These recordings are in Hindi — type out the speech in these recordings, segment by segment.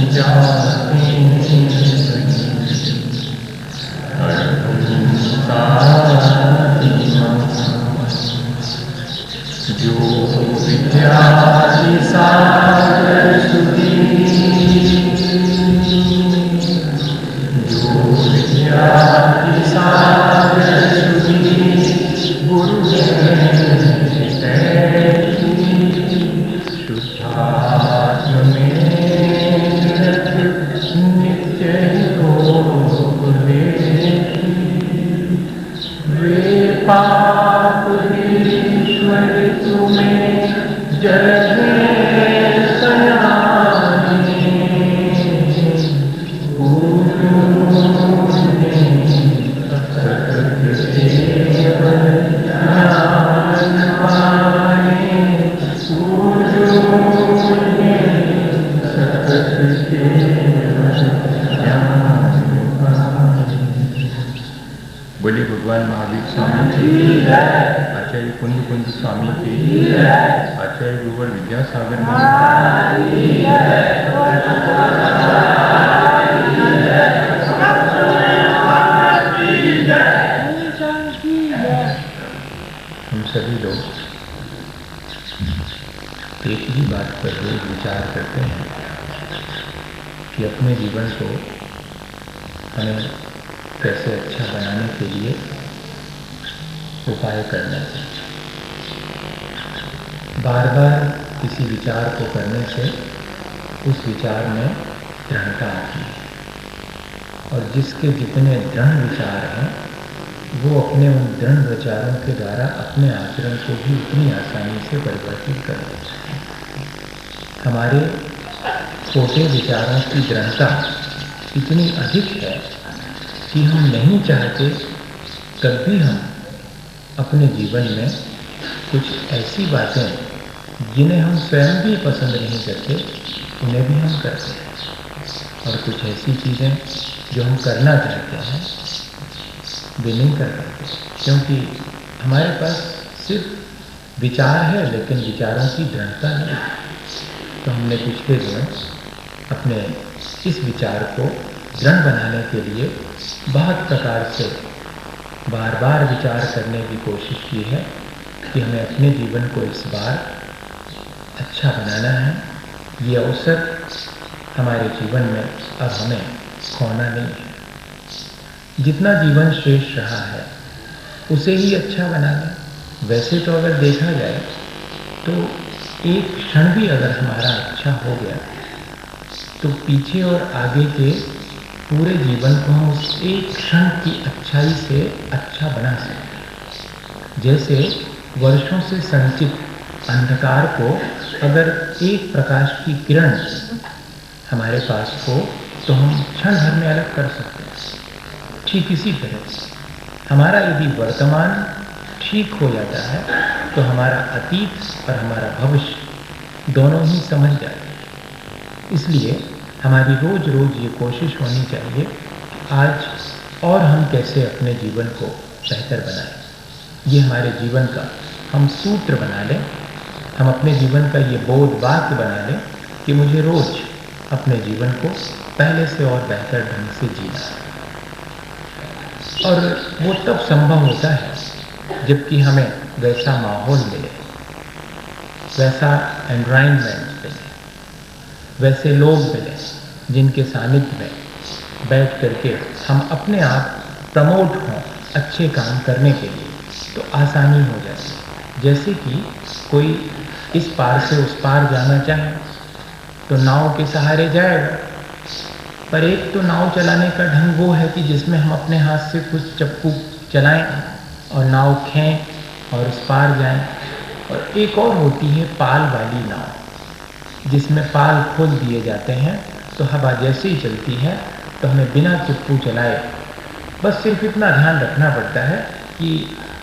जाते जो विद्यादि सागर सुधी, जो विद्यादि सागर सुधी गुरु शुद्धात्म में नित्य योग वे पाप ईश्वर तुम्हें जय सयाने बोले भगवान महावीर स्वामी की, आचार्य कुंज कुंज स्वामी की, आचार्य गुरुवर विद्यासागर हम सभी लोग एक ही बात पर रोज विचार करते हैं कि अपने जीवन को हमें कैसे अच्छा बनाने के लिए उपाय करना चाहिए। बार बार किसी विचार को करने से उस विचार में दृढ़ता आती है, और जिसके जितने दृढ़ विचार हैं वो अपने उन दृढ़ विचारों के द्वारा अपने आचरण को भी उतनी आसानी से परिवर्तित कर देते हैं। हमारे छोटे विचारों की दृढ़ता इतनी अधिक है कि हम नहीं चाहते तब भी हम अपने जीवन में कुछ ऐसी बातें जिन्हें हम स्वयं भी पसंद नहीं करते उन्हें भी हम करते हैं, और कुछ ऐसी चीज़ें जो हम करना चाहते हैं वे नहीं कर पाते, क्योंकि हमारे पास सिर्फ विचार है लेकिन विचारों की दृढ़ता नहीं। तो हमने पिछले दिनों अपने इस विचार को दृढ़ बनाने के लिए बहुत प्रकार से बार बार विचार करने की कोशिश की है कि हमें अपने जीवन को इस बार अच्छा बनाना है। ये अवसर हमारे जीवन में अब हमें खोना नहीं है। जितना जीवन शेष रहा है उसे ही अच्छा बनाना। वैसे तो अगर देखा जाए तो एक क्षण भी अगर हमारा अच्छा हो गया तो पीछे और आगे के पूरे जीवन को हम उस एक क्षण की अच्छाई से अच्छा बना सकते हैं। जैसे वर्षों से संचित अंधकार को अगर एक प्रकाश की किरण हमारे पास हो तो हम क्षण भर में अलग कर सकते हैं। ठीक इसी तरह हमारा यदि वर्तमान ठीक हो जाता है तो हमारा अतीत और हमारा भविष्य दोनों ही समझ जाते हैं। इसलिए हमारी रोज रोज ये कोशिश होनी चाहिए आज और हम कैसे अपने जीवन को बेहतर बनाएं। ये हमारे जीवन का हम सूत्र बना लें, हम अपने जीवन का ये बोध वाक्य बना लें कि मुझे रोज अपने जीवन को पहले से और बेहतर ढंग से जीना है। और वो तब संभव होता है जबकि हमें वैसा माहौल मिले, वैसा एनवायरनमेंट मिले, वैसे लोग मिले जिनके सानिध्य में बैठ करके हम अपने आप प्रमोट हों अच्छे काम करने के लिए, तो आसानी हो जाती है। जैसे कि कोई इस पार से उस पार जाना चाहे तो नाव के सहारे जाएगा, पर एक तो नाव चलाने का ढंग वो है कि जिसमें हम अपने हाथ से कुछ चप्पू चलाएं और नाव खें और उस पार जाएं, और एक और होती है पाल वाली नाव जिसमें पाल खोल दिए जाते हैं तो हवा जैसे ही चलती है तो हमें बिना चप्पू चलाए बस सिर्फ इतना ध्यान रखना पड़ता है कि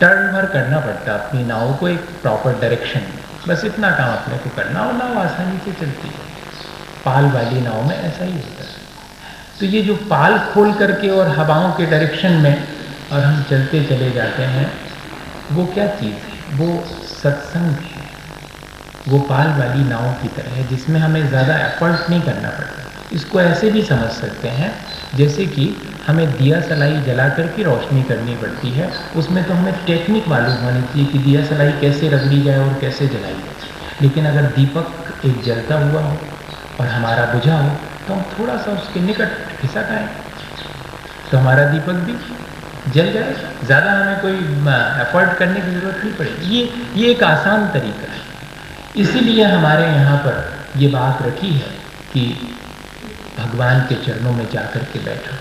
टर्न भर करना पड़ता है अपनी नाव को एक प्रॉपर डायरेक्शन में, बस इतना काम अपने को करना और नाव आसानी से चलती है। पाल वाली नाव में ऐसा ही होता है। तो ये जो पाल खोल करके और हवाओं के डायरेक्शन में और हम चलते चले जाते हैं, वो क्या चीज़ है? वो सत्संग है। वो पाल वाली नाव की तरह है जिसमें हमें ज़्यादा एफर्ट नहीं करना पड़ता। इसको ऐसे भी समझ सकते हैं जैसे कि हमें दिया सलाई जला करके रोशनी करनी पड़ती है, उसमें तो हमें टेक्निक मालूम होनी चाहिए कि दिया सलाई कैसे रगड़ी जाए और कैसे जलाई जाए। लेकिन अगर दीपक एक जलता हुआ हो और हमारा बुझा हो तो हम थोड़ा सा उसके निकट खिसक आए तो हमारा दीपक भी जल जाए, ज़्यादा हमें कोई एफर्ट करने की ज़रूरत नहीं पड़ेगी। ये एक आसान तरीका है। इसीलिए हमारे यहाँ पर ये बात रखी है कि भगवान के चरणों में जाकर के बैठो,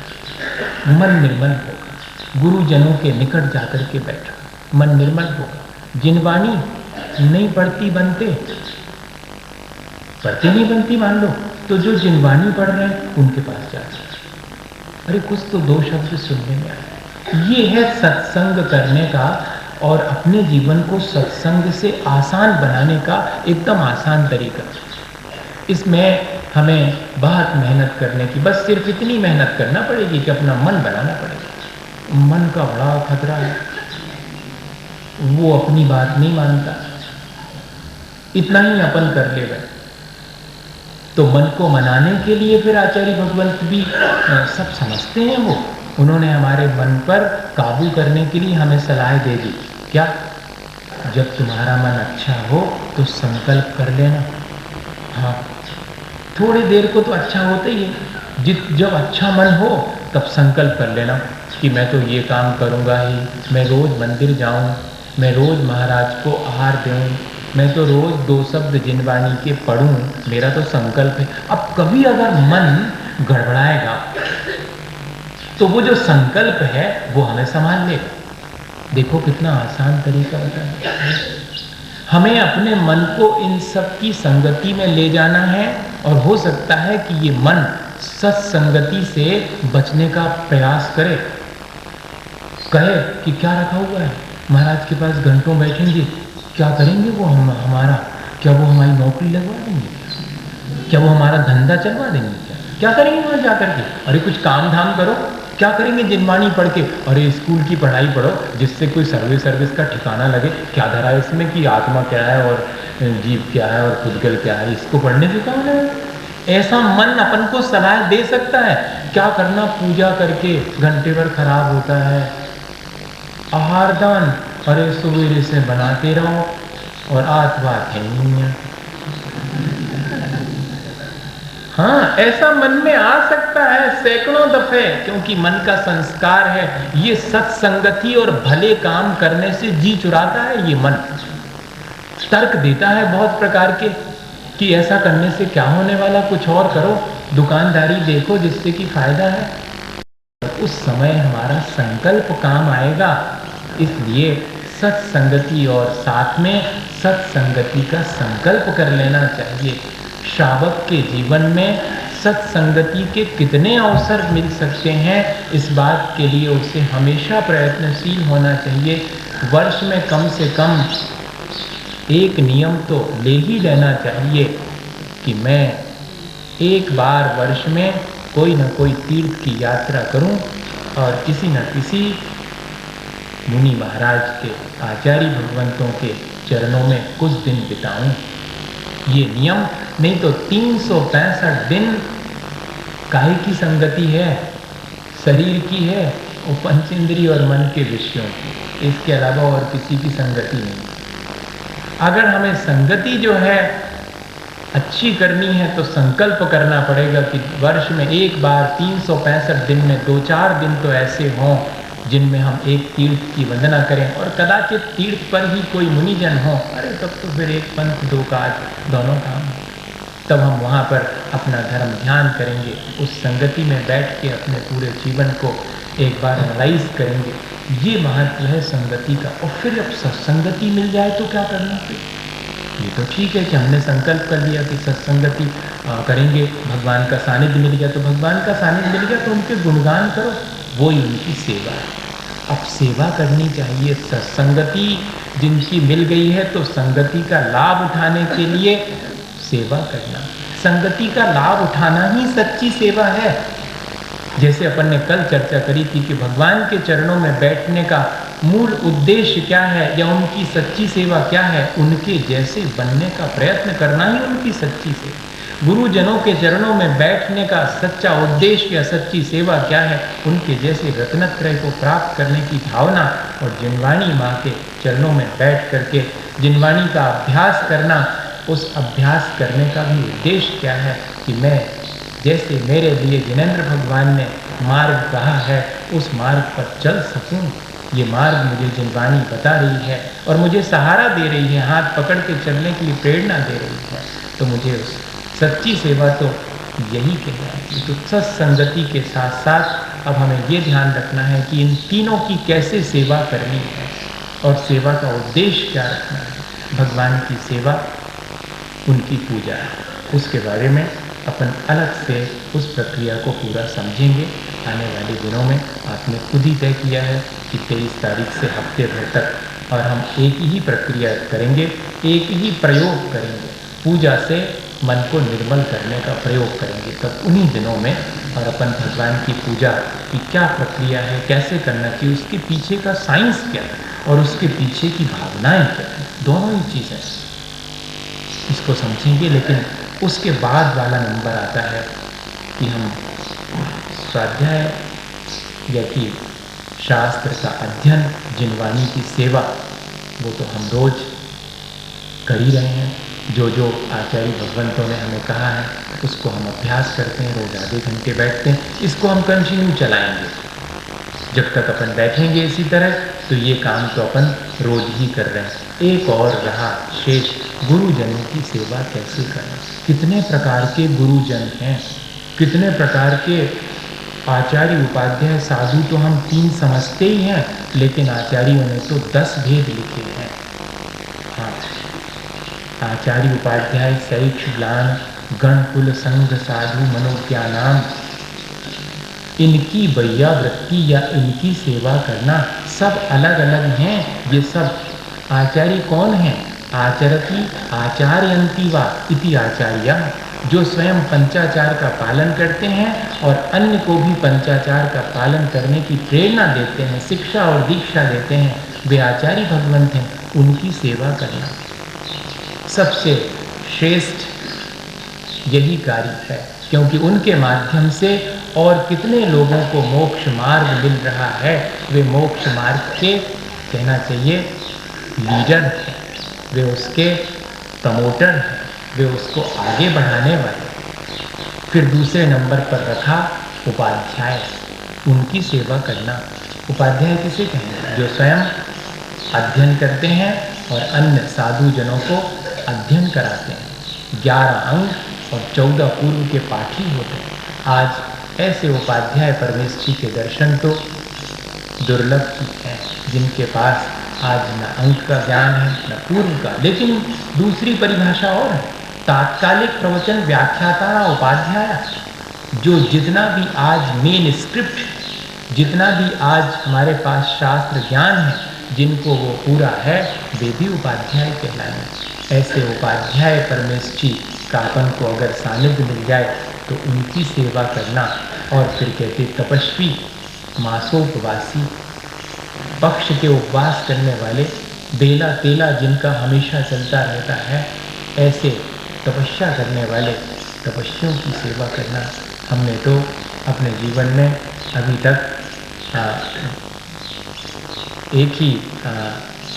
मन निर्मल होगा। गुरुजनों के निकट जाकर के बैठो, मन निर्मल होगा। जिनवाणी नहीं पढ़ती बनते नहीं बनती मान लो, तो जो जिनवाणी पढ़ रहे हैं उनके पास जाते, अरे कुछ तो दो शब्द सुनने में आए। ये है सत्संग करने का और अपने जीवन को सत्संग से आसान बनाने का एकदम आसान तरीका। इसमें हमें बहुत मेहनत करने की, बस सिर्फ इतनी मेहनत करना पड़ेगी कि अपना मन बनाना पड़ेगा। मन का बड़ा खतरा है, वो अपनी बात नहीं मानता, इतना ही अपन कर ले गए। तो मन को मनाने के लिए फिर आचार्य भगवंत भी सब समझते हैं। वो उन्होंने हमारे मन पर काबू करने के लिए हमें सलाह दे दी, क्या? जब तुम्हारा मन अच्छा हो तो संकल्प कर लेना। हाँ, थोड़ी देर को तो अच्छा होता ही है, जब अच्छा मन हो तब संकल्प कर लेना कि मैं तो ये काम करूँगा ही, मैं रोज़ मंदिर जाऊँ, मैं रोज़ महाराज को आहार दूँ, मैं तो रोज़ 2 शब्द जिनवाणी के पढ़ूँ, मेरा तो संकल्प है। अब कभी अगर मन गड़बड़ाएगा तो वो जो संकल्प है वो हमें संभाल लेगा। देखो कितना आसान तरीका होता है। हमें अपने मन को इन सब की संगति में ले जाना है और हो सकता है कि ये मन सत्संगति से बचने का प्रयास करे, कहे कि क्या रखा हुआ है, महाराज के पास घंटों बैठेंगे, क्या करेंगे वो हमारा, क्या वो हमारी नौकरी लगवा देंगे, क्या वो हमारा धंधा चलवा देंगे, क्या करेंगे वहाँ जाकर के? अरे कुछ काम धाम करो, क्या करेंगे जिनवाणी पढ़ के? अरे स्कूल की पढ़ाई पढ़ो जिससे कोई सर्विस का ठिकाना लगे। क्या धरा है इसमें कि आत्मा क्या है और जीव क्या है और पुद्गल क्या है, इसको पढ़ने से कौन है? ऐसा मन अपन को सलाह दे सकता है। क्या करना, पूजा करके घंटे भर खराब होता है। आहार दान अरे सवेरे से बनाते रहो और आज बात है नहीं है। हाँ, ऐसा मन में आ सकता है सैकड़ों दफे, क्योंकि मन का संस्कार है। ये सत्संगति और भले काम करने से जी चुराता है। ये मन तर्क देता है बहुत प्रकार के कि ऐसा करने से क्या होने वाला, कुछ और करो, दुकानदारी देखो जिससे कि फायदा है। उस समय हमारा संकल्प काम आएगा। इसलिए सत्संगति और साथ में सत्संगति का संकल्प कर लेना चाहिए। श्रावक के जीवन में सत्संगति के कितने अवसर मिल सकते हैं, इस बात के लिए उसे हमेशा प्रयत्नशील होना चाहिए। वर्ष में कम से कम एक नियम तो ले ही लेना चाहिए कि मैं एक बार वर्ष में कोई न कोई तीर्थ की यात्रा करूं और किसी न किसी मुनि महाराज के, आचार्य भगवंतों के चरणों में कुछ दिन बिताऊं। ये नियम, नहीं तो 365 दिन काहे की संगति है, शरीर की है, वो पंचेंद्रिय और मन के विषयों की, इसके अलावा और किसी की संगति नहीं। अगर हमें संगति जो है अच्छी करनी है तो संकल्प करना पड़ेगा कि वर्ष में एक बार 365 दिन में 2-4 दिन तो ऐसे हों जिनमें हम एक तीर्थ की वंदना करें, और कदाचित तीर्थ पर ही कोई मुनिजन हो, अरे तब तो फिर एक पंथ दो काज दोनों काम, तब हम वहाँ पर अपना धर्म ध्यान करेंगे, उस संगति में बैठ के अपने पूरे जीवन को एक बार एनालाइज करेंगे। ये महत्व है संगति का। और फिर अब सत्संगति मिल जाए तो क्या करना फिर? ये तो ठीक है कि हमने संकल्प कर लिया कि सत्संगति करेंगे, भगवान का सानिध्य मिल गया तो भगवान का सानिध्य मिल गया तो उनके गुणगान करो, वो ही उनकी सेवा है। अब सेवा करनी चाहिए। सत्संगति जिनकी मिल गई है तो संगति का लाभ उठाने के लिए सेवा करना, संगति का लाभ उठाना ही सच्ची सेवा है। जैसे अपन ने कल चर्चा करी थी कि भगवान के चरणों में बैठने का मूल उद्देश्य क्या है या उनकी सच्ची सेवा क्या है, उनके जैसे बनने का प्रयत्न करना ही उनकी सच्ची सेवा। गुरुजनों के चरणों में बैठने का सच्चा उद्देश्य या सच्ची सेवा क्या है, उनके जैसे रत्नत्रय को प्राप्त करने की भावना और जिनवाणी माँ के चरणों में बैठ करके जिनवाणी का अभ्यास करना, उस अभ्यास करने का भी उद्देश्य क्या है कि मैं जैसे मेरे लिए जिनेंद्र भगवान ने मार्ग कहा है उस मार्ग पर चल सकूं। ये मार्ग मुझे जिनवाणी बता रही है और मुझे सहारा दे रही है, हाथ पकड़ के चलने के लिए प्रेरणा दे रही है। तो मुझे उस सच्ची सेवा तो यही कहलाएगी। तो सत्संगति के साथ साथ अब हमें ये ध्यान रखना है कि इन तीनों की कैसे सेवा करनी है और सेवा का उद्देश्य क्या रखना है। भगवान की सेवा, उनकी पूजा, उसके बारे में अपन अलग से उस प्रक्रिया को पूरा समझेंगे आने वाले दिनों में। आपने खुद ही तय किया है कि 23 तारीख से हफ्ते भर तक और हम एक ही प्रक्रिया करेंगे, एक ही प्रयोग करेंगे, पूजा से मन को निर्मल करने का प्रयोग करेंगे। तब उन्हीं दिनों में और अपन भगवान की पूजा की क्या प्रक्रिया है, कैसे करना चाहिए, उसके पीछे का साइंस क्या है और उसके पीछे की भावनाएं क्या है, दोनों ही चीज़ें इसको समझेंगे। लेकिन उसके बाद वाला नंबर आता है कि हम स्वाध्याय या कि शास्त्र का अध्ययन, जिनवाणी की सेवा, वो तो हम रोज कर ही रहे हैं। जो जो आचार्य भगवंतों ने हमें कहा है उसको हम अभ्यास करते हैं, रोज आधे घंटे बैठते हैं। इसको हम कंटिन्यू चलाएंगे जब तक अपन बैठेंगे इसी तरह, तो ये काम तो अपन रोज ही कर रहे हैं। एक और रहा शेष, गुरुजनों की सेवा कैसे करना। कितने प्रकार के गुरुजन हैं, कितने प्रकार के आचार्य उपाध्याय साधु तो हम 3 समझते ही हैं, लेकिन आचार्यों ने तो 10 भेद लिखे हैं। हाँ, आचार्य उपाध्याय शैक्ष ज्ञान गण कुल संघ साधु मनोज्ञानाम, इनकी बैया वृत्ति या इनकी सेवा करना सब अलग अलग हैं। ये सब आचार्य कौन हैं? आचरति आचार्यन्ति वा इति आचार्य, जो स्वयं पंचाचार का पालन करते हैं और अन्य को भी पंचाचार का पालन करने की प्रेरणा देते हैं, शिक्षा और दीक्षा देते हैं, वे आचार्य भगवंत हैं। उनकी सेवा करना सबसे श्रेष्ठ यही कार्य है, क्योंकि उनके माध्यम से और कितने लोगों को मोक्ष मार्ग मिल रहा है। वे मोक्ष मार्ग के, कहना चाहिए, लीडर हैं, वे उसके प्रमोटर हैं, वे उसको आगे बढ़ाने वाले। फिर दूसरे नंबर पर रखा उपाध्याय, उनकी सेवा करना। उपाध्याय किसे कहेंगे? जो स्वयं अध्ययन करते हैं और अन्य साधु जनों को अध्ययन कराते हैं। 11 अंग और 14 पूर्व के पाठी होते हैं। आज ऐसे उपाध्याय परमेश्वरी के दर्शन तो दुर्लभ ही हैं, जिनके पास आज न अंक का ज्ञान है न पूर्व का। लेकिन दूसरी परिभाषा और है, तात्कालिक प्रवचन व्याख्याता उपाध्याय, जो जितना भी आज मेन स्क्रिप्ट, जितना भी आज हमारे पास शास्त्र ज्ञान है, जिनको वो पूरा है, वे भी उपाध्याय कहलाएंगे। ऐसे उपाध्याय परमेश्वरी का अपन को अगर सानिध्य मिल जाए तो उनकी सेवा करना। और फिर कहते तपस्वी, मासोपवासी, पक्ष के उपवास करने वाले, बेला तेला जिनका हमेशा चलता रहता है, ऐसे तपस्या करने वाले तपस्वियों की सेवा करना। हमने तो अपने जीवन में अभी तक एक ही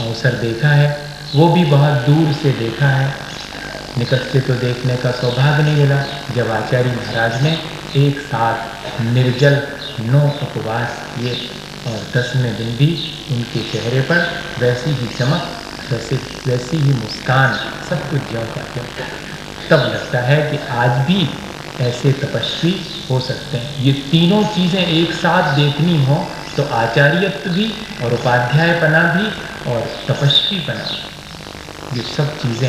अवसर देखा है, वो भी बहुत दूर से देखा है, निकट से तो देखने का सौभाग्य नहीं मिला। जब आचार्य महाराज ने एक साथ निर्जल 9 उपवास किए और 10वें दिन भी उनके चेहरे पर वैसी ही चमक, वैसी ही मुस्कान, सब कुछ ज्यों का त्यों। तब लगता है कि आज भी ऐसे तपस्वी हो सकते हैं। ये तीनों चीज़ें एक साथ देखनी हो तो आचार्यत्व भी और उपाध्यायपना भी और तपस्वीपना, ये सब चीज़ें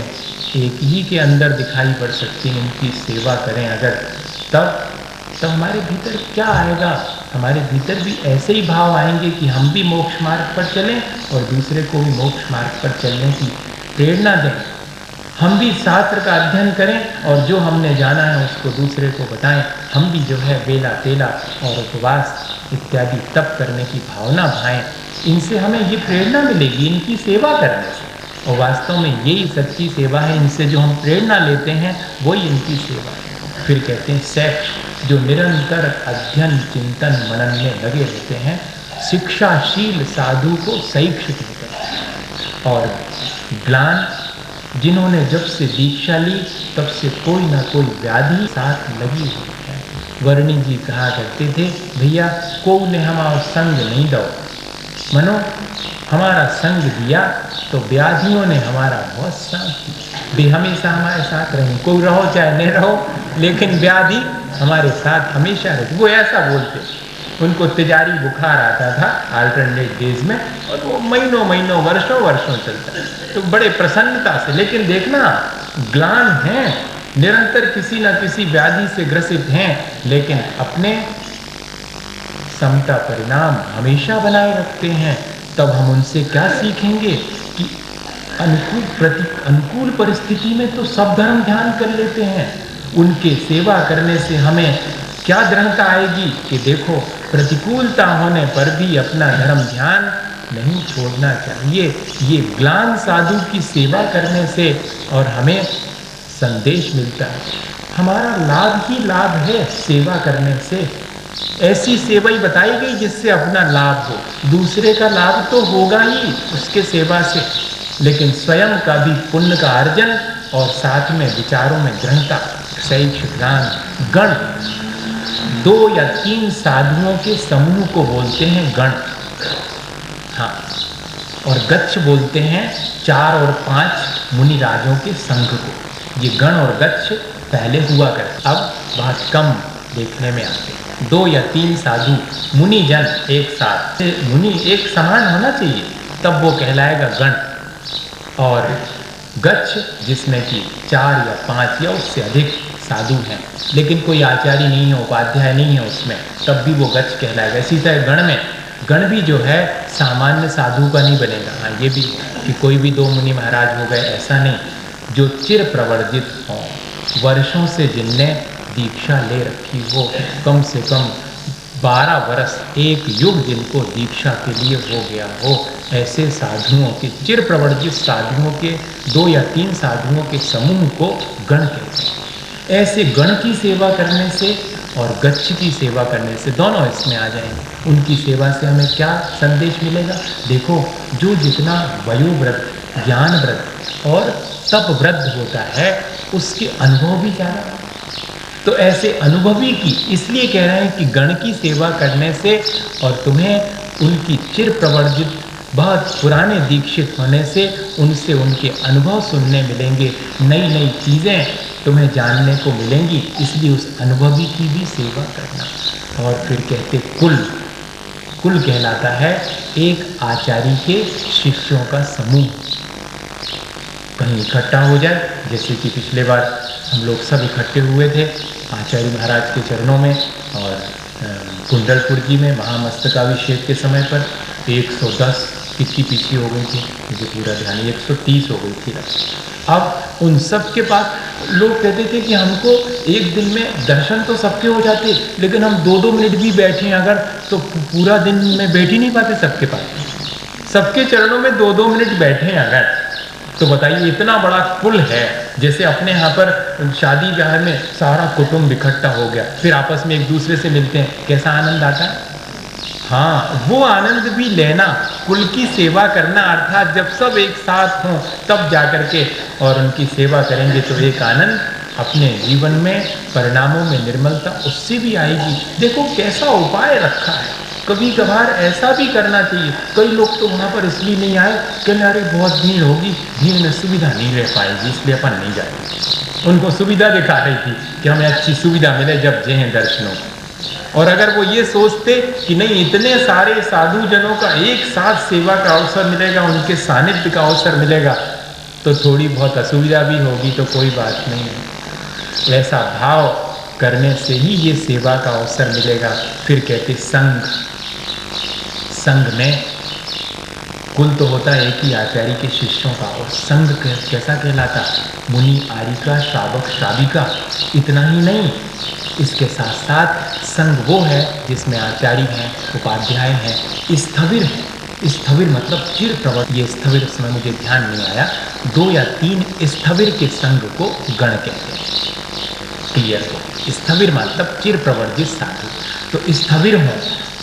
एक ही के अंदर दिखाई पड़ सकती हैं। इनकी सेवा करें अगर, तब हमारे भीतर क्या आएगा? हमारे भीतर भी ऐसे ही भाव आएंगे कि हम भी मोक्ष मार्ग पर चलें और दूसरे को भी मोक्ष मार्ग पर चलने की प्रेरणा दें। हम भी शास्त्र का अध्ययन करें और जो हमने जाना है उसको दूसरे को बताएं। हम भी जो है बेला तेला और उपवास इत्यादि तप करने की भावना भाएं। इनसे हमें ये प्रेरणा मिलेगी, इनकी सेवा करने से। और वास्तव में यही सच्ची सेवा है। इनसे जो हम प्रेरणा लेते हैं वही इनकी सेवा है। फिर कहते हैं शैक्ष, जो निरंतर अध्ययन चिंतन मनन में लगे रहते हैं, शिक्षाशील साधु को शैक्षिक होता है। और ग्लान, जिन्होंने जब से दीक्षा ली तब से कोई ना कोई व्याधि साथ लगी हुई है। वर्णी जी कहा करते थे, भैया को ने हमारा संग नहीं दो, मनो हमारा संग दिया तो व्याधियों ने हमारा बहुत साथ दिया। वे हमेशा हमारे साथ रहें, कोई रहो चाहे नहीं रहो, लेकिन व्याधि हमारे साथ हमेशा रहती। वो ऐसा बोलते, उनको तिजारी बुखार आता था अल्टरनेट डेज में, और वो महीनों महीनों वर्षों वर्षों चलता है, तो बड़े प्रसन्नता से। लेकिन देखना, ग्लान है, निरंतर किसी न किसी व्याधि से ग्रसित हैं, लेकिन अपने समता परिणाम हमेशा बनाए रखते हैं। तब हम उनसे क्या सीखेंगे कि अनुकूल परिस्थिति में तो सब धर्म ध्यान कर लेते हैं। उनके सेवा करने से हमें क्या दृढ़ता आएगी कि देखो, प्रतिकूलता होने पर भी अपना धर्म ध्यान नहीं छोड़ना चाहिए। ये ग्लान साधु की सेवा करने से और हमें संदेश मिलता है, हमारा लाभ ही लाभ है सेवा करने से। ऐसी सेवा ही बताई गई जिससे अपना लाभ हो, दूसरे का लाभ तो होगा ही उसके सेवा से, लेकिन स्वयं का भी पुण्य का अर्जन और साथ में विचारों में दृढ़ता। शैक्ष ज्ञान गण, 2 या 3 साधुओं के समूह को बोलते हैं गण, हाँ, और गच्छ बोलते हैं 4 और 5 मुनिराजों के संघ को। ये गण और गच्छ पहले हुआ करते, अब बहुत कम देखने में आते हैं। 2 या 3 साधु मुनिजन एक साथ, मुनि एक समान होना चाहिए, तब वो कहलाएगा गण। और गच्छ जिसमें कि 4 या 5 या उससे अधिक साधु हैं, लेकिन कोई आचार्य नहीं है, उपाध्याय नहीं है उसमें, तब भी वो गच्छ कहलाएगा। इसी तरह गण में, गण भी जो है सामान्य साधु का नहीं बनेगा। हाँ, ये भी कि कोई भी 2 मुनि महाराज हो गए ऐसा नहीं, जो चिर प्रवर्जित हों, वर्षों से जिनने दीक्षा ले रखी हो, कम से कम 12 वर्ष, 1 युग जिनको दीक्षा के लिए हो गया हो, ऐसे साधुओं के, चिर प्रवर्जित साधुओं के 2 या 3 साधुओं के समूह को गण कहते हैं। ऐसे गण की सेवा करने से और गच्छ की सेवा करने से, दोनों इसमें आ जाएंगे। उनकी सेवा से हमें क्या संदेश मिलेगा? देखो, जो जितना वयोवृद्ध, ज्ञानवृद्ध और तपवृद्ध होता है, उसके अनुभव भी ज़्यादा। तो ऐसे अनुभवी की इसलिए कह रहे हैं कि गण की सेवा करने से और तुम्हें उनकी चिर प्रवर्जित, बहुत पुराने दीक्षित होने से उनसे उनके अनुभव सुनने मिलेंगे, नई नई चीज़ें तुम्हें जानने को मिलेंगी, इसलिए उस अनुभवी की भी सेवा करना। और फिर कहते कुल, कुल कहलाता है एक आचार्य के शिष्यों का समूह कहीं इकट्ठा हो जाए, जैसे कि पिछले बार हम लोग सब इकट्ठे हुए थे आचार्य महाराज के चरणों में, और कुंडलपुर जी में महामस्तकाभिषेक के समय पर 110 कितनी पीछे हो गई थी, मुझे पूरा ध्यान, 130 हो गई थी। अब उन सब के पास लोग कहते थे कि हमको एक दिन में दर्शन तो सबके हो जाते, लेकिन हम 2-2 मिनट भी बैठे अगर तो पूरा दिन में बैठ ही नहीं पाते सबके पास। सबके चरणों में 2-2 मिनट बैठे अगर, तो बताइए इतना बड़ा कुल है। जैसे अपने यहाँ पर शादी ब्याह में सारा कुटुंब इकट्ठा हो गया, फिर आपस में एक दूसरे से मिलते हैं, कैसा आनंद आता है। हाँ, वो आनंद भी लेना, कुल की सेवा करना, अर्थात जब सब एक साथ हों तब जाकर के और उनकी सेवा करेंगे तो एक आनंद अपने जीवन में, परिणामों में निर्मलता उससे भी आएगी। देखो कैसा उपाय रखा है, कभी कभार ऐसा भी करना चाहिए। कई लोग तो वहाँ पर इसलिए नहीं आए कि अरे बहुत भीड़ होगी, भीड़ में सुविधा नहीं रह पाएगी, इसलिए अपन नहीं जाएंगे। उनको सुविधा दिखा रही थी कि हमें अच्छी सुविधा मिले जब जय दर्शनों। और अगर वो ये सोचते कि नहीं, इतने सारे साधु जनों का एक साथ सेवा का अवसर मिलेगा, उनके सानिध्य का अवसर मिलेगा, तो थोड़ी बहुत असुविधा भी होगी, तो कोई बात नहीं है। ऐसा भाव करने से ही ये सेवा का अवसर मिलेगा। फिर कहते संघ, संघ में कुल तो होता है एक ही आचार्य के शिष्यों का, और संघ कैसा कहलाता? मुनि, आरिका, श्रावक, श्राविका। इतना ही नहीं, इसके साथ साथ संघ वो है जिसमें आचार्य हैं, उपाध्याय हैं, स्थविर हैं। स्थविर मतलब चिर प्रवर्त, ये स्थविर समय मुझे ध्यान नहीं आया, 2 या 3 स्थविर के संग को गण कहते हैं। क्लियर हो, स्थविर मतलब चिर प्रवर्जित साधु, तो स्थविर हो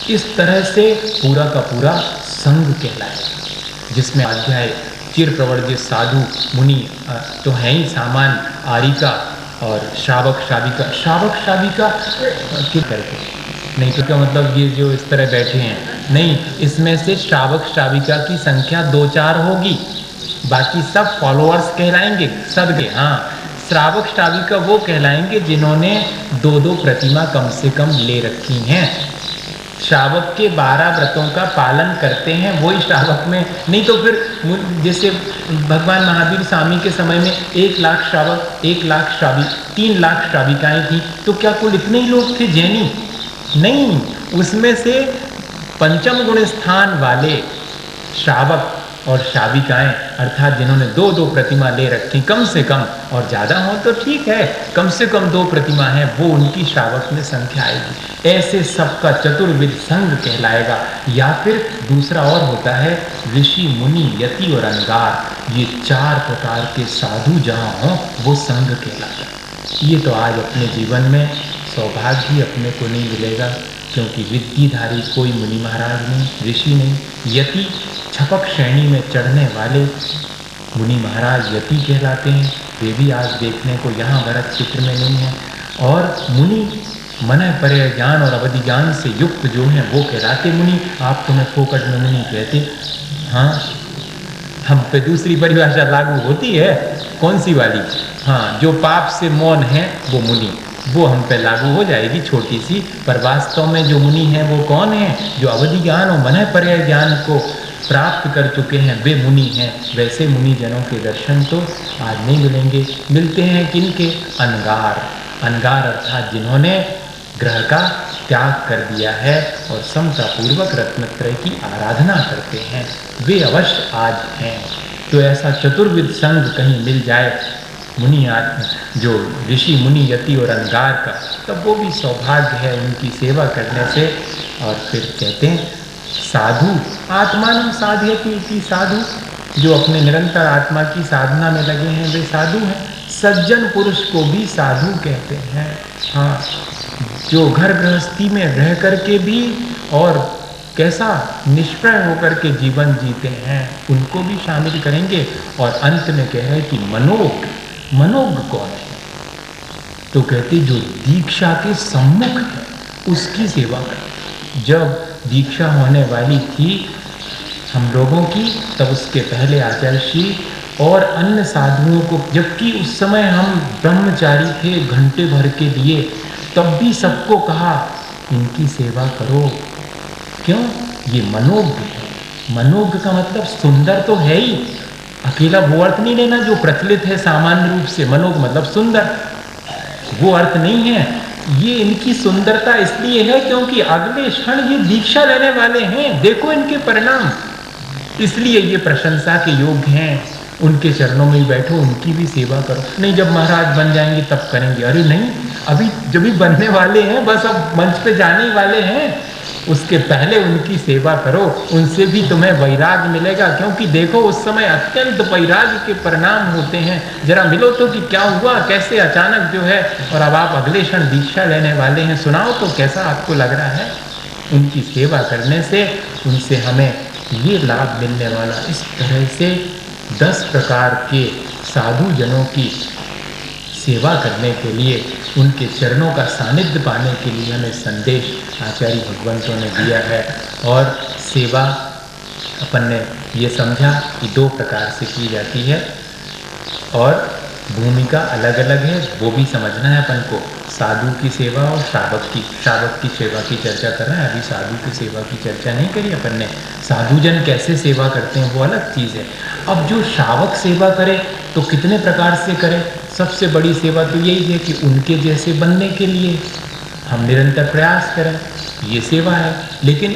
इस तरह से पूरा का पूरा संग कहलाएगा, जिसमें अध्याय चिर प्रवर्जित साधु मुनि तो है ही सामान, आरिका और श्रावक श्राविका। श्रावक श्राविका क्यों करके नहीं, तो क्या मतलब ये जो इस तरह बैठे हैं, नहीं, इसमें से श्रावक श्राविका की संख्या 2-4 होगी, बाकी सब फॉलोअर्स कहलाएंगे सबके। हाँ, श्रावक श्राविका वो कहलाएंगे जिन्होंने 2-2 प्रतिमा कम से कम ले रखी हैं। श्रावक के 12 व्रतों का पालन करते हैं, वही श्रावक में, नहीं तो फिर जैसे भगवान महावीर स्वामी के समय में 1 लाख श्रावक, 1 लाख श्राविक, 3 लाख श्राविकाएं थी, तो क्या कुल इतने ही लोग थे जैनी? नहीं, उसमें से पंचम गुण स्थान वाले श्रावक और श्राविकाएं, अर्थात जिन्होंने 2-2 प्रतिमा ले रखी कम से कम, और ज़्यादा हो तो ठीक है, कम से कम 2 प्रतिमा है, वो उनकी श्रावक में संख्या आएगी। ऐसे सबका चतुर्विध संघ कहलाएगा। या फिर दूसरा और होता है ऋषि मुनि यति और अंगार, ये 4 प्रकार के साधु जहाँ हों वो संघ कहलाता। ये तो आज अपने जीवन में सौभाग्य ही अपने को नहीं मिलेगा, क्योंकि विद्याधारी कोई मुनि महाराज नहीं, ऋषि नहीं। यति छपक श्रेणी में चढ़ने वाले मुनि महाराज यति कहलाते हैं, वे भी आज देखने को यहाँ भरत चित्र में नहीं है। और मुनि मन पर्य ज्ञान और अवधि ज्ञान से युक्त जो हैं वो कहलाते मुनि। आप तुम्हें फोकट में मुनि कहते, हाँ, हम पे दूसरी परिभाषा लागू होती है, कौन सी वाली? हाँ, जो पाप से मौन है वो मुनि, वो हम पे लागू हो जाएगी छोटी सी, पर वास्तव में जो मुनि हैं वो कौन है? जो अवधि ज्ञान और मन पर्य ज्ञान को प्राप्त कर चुके हैं वे मुनि हैं। वैसे मुनि जनों के दर्शन तो आज नहीं मिलेंगे, मिलते हैं किनके? अनगार। अनगार अर्थात जिन्होंने ग्रह का त्याग कर दिया है और समतापूर्वक रत्नत्रय की आराधना करते हैं, वे अवश्य आज हैं। तो ऐसा चतुर्विध संघ कहीं मिल जाए मुनि जो ऋषि मुनि यति और अंगार का, तब वो भी सौभाग्य है उनकी सेवा करने से। और फिर कहते हैं साधु आत्मानं साधयति इति, साधु जो अपने निरंतर आत्मा की साधना में लगे हैं वे साधु हैं। सज्जन पुरुष को भी साधु कहते हैं। हाँ, जो घर गृहस्थी में रह करके भी और कैसा निष्प्रय होकर के जीवन जीते हैं उनको भी शामिल करेंगे। और अंत में कह है कि मनोग, मनोग कौन है? तो कहते जो दीक्षा के सम्मुख है उसकी सेवा करें। जब दीक्षा होने वाली थी हम लोगों की, तब उसके पहले आचार्य और अन्य साधुओं को, जबकि उस समय हम ब्रह्मचारी थे घंटे भर के लिए, तब भी सबको कहा इनकी सेवा करो। क्यों? ये मनोज्ञ है। मनोज्ञ का मतलब सुंदर तो है ही, अकेला वो अर्थ नहीं लेना जो प्रचलित है सामान्य रूप से। मनोज्ञ मतलब सुंदर, वो अर्थ नहीं है। ये इनकी सुंदरता इसलिए है क्योंकि अगले क्षण ये दीक्षा लेने वाले हैं, देखो इनके परिणाम, इसलिए ये प्रशंसा के योग्य हैं। उनके चरणों में ही बैठो, उनकी भी सेवा करो। नहीं जब महाराज बन जाएंगे तब करेंगे, अरे नहीं, अभी जब भी बनने वाले हैं, बस अब मंच पे जाने ही वाले हैं, उसके पहले उनकी सेवा करो, उनसे भी तुम्हें वैराग्य मिलेगा। क्योंकि देखो उस समय अत्यंत वैराग्य के परिणाम होते हैं। जरा मिलो तो कि क्या हुआ, कैसे अचानक जो है, और अब आप अगले क्षण दीक्षा लेने वाले हैं, सुनाओ तो कैसा आपको लग रहा है। उनकी सेवा करने से उनसे हमें ये लाभ मिलने वाला। इस तरह से 10 प्रकार के साधु जनों की सेवा करने के लिए, उनके चरणों का सानिध्य पाने के लिए हमें संदेश आचार्य भगवंतों ने दिया है। और सेवा अपन ने ये समझा कि 2 प्रकार से की जाती है और भूमिका अलग अलग है, वो भी समझना है अपन को। साधु की सेवा और श्रावक की सेवा की चर्चा कर रहे हैं, अभी साधु की सेवा की चर्चा नहीं करी अपन ने। साधुजन कैसे सेवा करते हैं वो अलग चीज़ है। अब जो श्रावक सेवा करे तो कितने प्रकार से करे? सबसे बड़ी सेवा तो यही है कि उनके जैसे बनने के लिए हम निरंतर प्रयास करें, ये सेवा है। लेकिन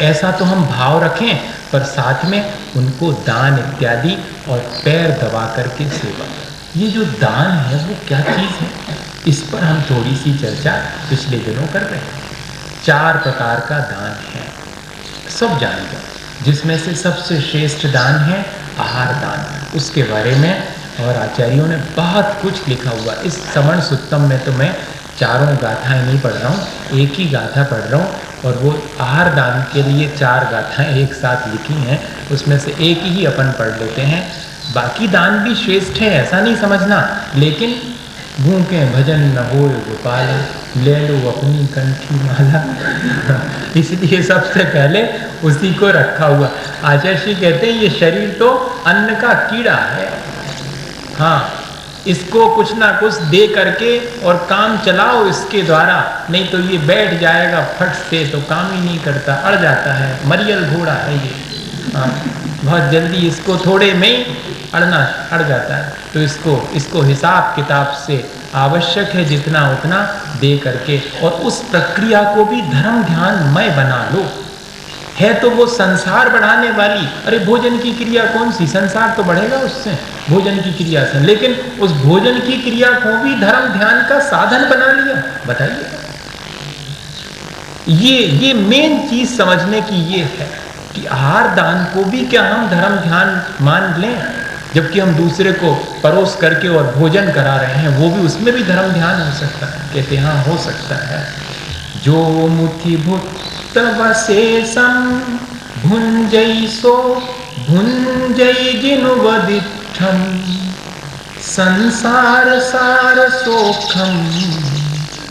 ऐसा तो हम भाव रखें, पर साथ में उनको दान इत्यादि और पैर दबा करके सेवा करें। ये जो दान है वो क्या चीज़ है, इस पर हम थोड़ी सी चर्चा पिछले दिनों कर रहे हैं। 4 प्रकार का दान है, सब जानेगा। जिसमें से सबसे श्रेष्ठ दान है आहार दान। उसके बारे में और आचार्यों ने बहुत कुछ लिखा हुआ। इस श्रवण सुत्तम में तो मैं चारों गाथाएं नहीं पढ़ रहा हूँ, एक ही गाथा पढ़ रहा हूँ, और वो आहार दान के लिए 4 गाथाएं एक साथ लिखी हैं, उसमें से एक ही अपन पढ़ लेते हैं। बाकी दान भी श्रेष्ठ है, ऐसा नहीं समझना, लेकिन भूखे भजन न हो गोपाल, ले लो अपनी कंठी माला इसलिए सबसे पहले उसी को रखा हुआ। आचार्य श्री कहते हैं ये शरीर तो अन्न का कीड़ा है, हाँ, इसको कुछ ना कुछ दे करके और काम चलाओ इसके द्वारा, नहीं तो ये बैठ जाएगा फट से, तो काम ही नहीं करता, अड़ जाता है, मरियल घोड़ा है ये, हाँ, बहुत जल्दी इसको थोड़े में ही अड़ जाता है। तो इसको हिसाब किताब से आवश्यक है जितना उतना दे करके, और उस प्रक्रिया को भी धर्म ध्यानमय बना लो। है तो वो संसार बढ़ाने वाली, अरे भोजन की क्रिया कौन सी, संसार तो बढ़ेगा उससे, भोजन की क्रिया से, लेकिन उस भोजन की क्रिया को भी धर्म ध्यान का साधन बना लिया। बताइए, ये मेन चीज समझने की ये है कि आहार दान को भी क्या हम धर्म ध्यान मान लें, जबकि हम दूसरे को परोस करके और भोजन करा रहे हैं, वो भी उसमें भी धर्म ध्यान हो सकता है। कहते हाँ हो सकता है। जो मुठि भुक्त वशेषम भुंजई सो भुंजई जिनु वदिठम संसार सार सोखम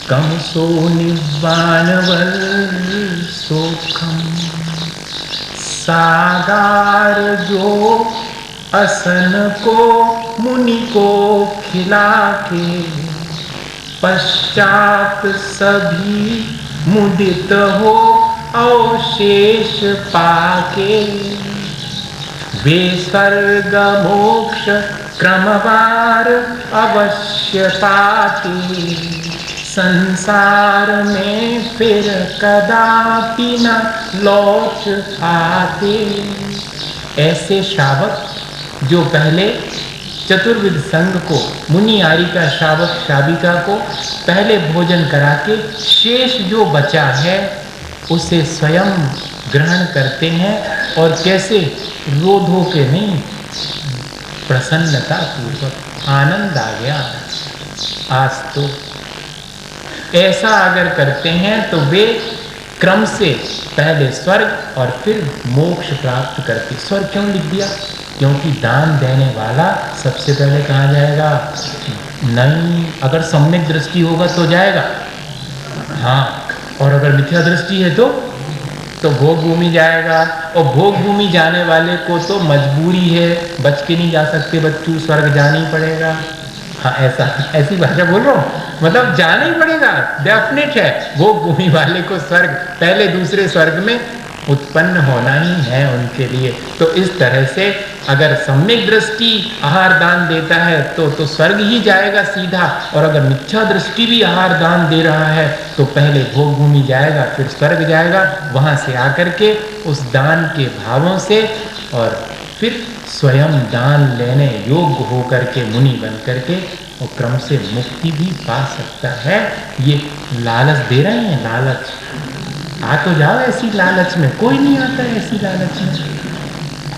कम सो निवानवल सोखम। सागार जो असन को मुनि को खिला के पश्चात सभी मुदित हो अवशेष पाके। वे स्वर्ग मोक्ष क्रमवार अवश्य पाते संसार में फिर कदापि न लौट आते। ऐसे श्रावक जो पहले चतुर्विध संघ को, मुनि आर्य का श्रावक श्राविका को पहले भोजन करा के शेष जो बचा है उसे स्वयं ग्रहण करते हैं, और कैसे रो धो के नहीं, प्रसन्नता पूर्वक, आनंद आ गया आज तो, ऐसा अगर करते हैं तो वे क्रम से पहले स्वर्ग और फिर मोक्ष प्राप्त करते। स्वर्ग क्यों लिख दिया? क्योंकि दान देने वाला सबसे पहले कहाँ जाएगा? नहीं, अगर सम्यक दृष्टि होगा तो जाएगा, हाँ, और अगर मिथ्या दृष्टि है तो भोग भूमि जाएगा, और भोग भूमि जाने वाले को तो मजबूरी है, बच के नहीं जा सकते बच्चों, स्वर्ग जाना ही पड़ेगा। हाँ, ऐसी भाषा बोल रहा हूँ, मतलब जाना ही पड़ेगा, डेफिनेट है। भोग भूमि वाले को स्वर्ग, पहले दूसरे स्वर्ग में उत्पन्न होना ही है उनके लिए। तो इस तरह से अगर सम्यक दृष्टि आहार दान देता है तो स्वर्ग ही जाएगा सीधा, और अगर मिथ्या दृष्टि भी आहार दान दे रहा है तो पहले भोग भूमि जाएगा फिर स्वर्ग जाएगा, वहाँ से आकर के उस दान के भावों से और फिर स्वयं दान लेने योग्य होकर के मुनि बन करके और क्रम से मुक्ति भी पा सकता है। ये लालच दे रहे हैं, लालच, आ तो जाओ ऐसी लालच में, कोई नहीं आता है ऐसी लालच में।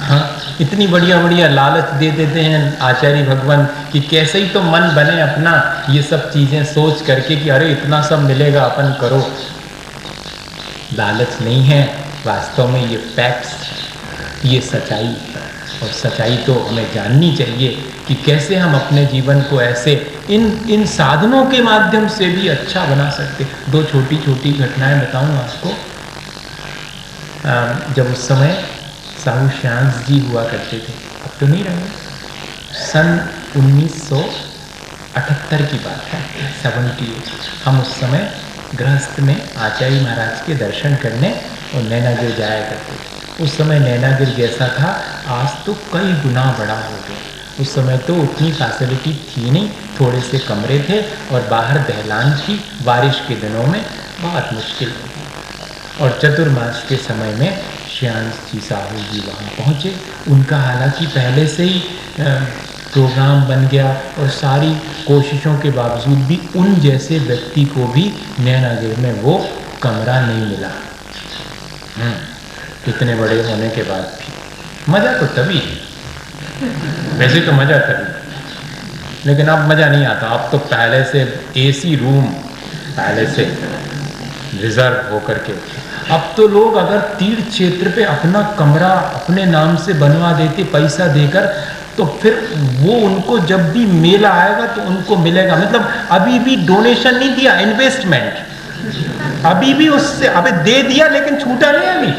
हाँ, इतनी बढ़िया बढ़िया लालच दे देते हैं आचार्य भगवान कि कैसे ही तो मन बने अपना ये सब चीज़ें सोच करके कि अरे इतना सब मिलेगा अपन करो। लालच नहीं है, वास्तव में ये फैक्ट्स, ये सच्चाई, और सच्चाई तो हमें जाननी चाहिए कि कैसे हम अपने जीवन को ऐसे इन साधनों के माध्यम से भी अच्छा बना सकते। 2 छोटी छोटी घटनाएं बताऊं आपको। जब उस समय साहू श्यांस जी हुआ करते थे, अब तो नहीं रहे, सन 1978 की बात है, 78। हम उस समय गृहस्थ में आचार्य महाराज के दर्शन करने और नैनागिर जाया करते थे। उस समय नैनागिर जैसा था, आज तो कई गुना बड़ा हो गया। उस समय तो उतनी फैसिलिटी थी नहीं, थोड़े से कमरे थे और बाहर दहलान थी, बारिश के दिनों में बहुत मुश्किल होती। और चतुर्मास के समय में श्यांस जी साहू जी वहाँ पहुँचे। उनका हालांकि पहले से ही प्रोग्राम बन गया और सारी कोशिशों के बावजूद भी उन जैसे व्यक्ति को भी नैनागिर में वो कमरा नहीं मिला। इतने बड़े होने के बाद भी। मज़ा तो तभी है, वैसे तो मज़ा तभी, लेकिन अब मज़ा नहीं आता। अब तो पहले से AC रूम पहले से रिजर्व होकर के, अब तो लोग अगर तीर्थ क्षेत्र पे अपना कमरा अपने नाम से बनवा देते पैसा देकर, तो फिर वो उनको जब भी मेला आएगा तो उनको मिलेगा। मतलब अभी भी डोनेशन नहीं दिया, इन्वेस्टमेंट अभी भी उससे अबे दे दिया लेकिन छूटा नहीं।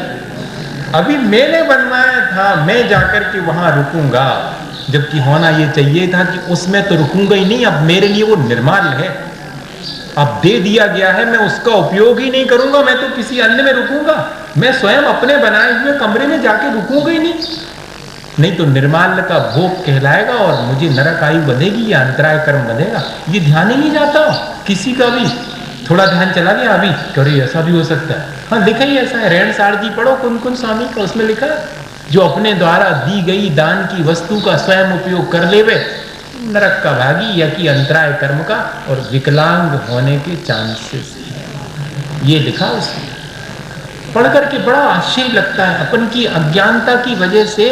अभी मैंने बनवाया था, मैं जाकर के वहां रुकूंगा, जबकि होना ये चाहिए था कि उसमें तो रुकूंगा ही नहीं। अब मेरे लिए वो निर्माल्य है, अब दे दिया गया है, मैं उसका उपयोग ही नहीं करूंगा, मैं तो किसी अन्य में रुकूंगा। मैं स्वयं अपने बनाए हुए कमरे में जाके रुकूंगा ही नहीं तो निर्माल्य का भोग कहलाएगा और मुझे नरक आयु बंधेगी या अंतराय कर्म बंधेगा। ये ध्यान ही नहीं जाता किसी का भी। थोड़ा ध्यान चला गया अभी, करिए ऐसा भी हो सकता है। हाँ, लिखा ही ऐसा है, रेण सारदी पढ़ो कुन स्वामी का, उसमें लिखा है जो अपने द्वारा दी गई दान की वस्तु का स्वयं उपयोग कर लेवे, नरक का भागी या कि अंतराय कर्म का और विकलांग होने के चांसेस है। ये लिखा उसने, पढ़ करके बड़ा आश्चर्य लगता है। अपन की अज्ञानता की वजह से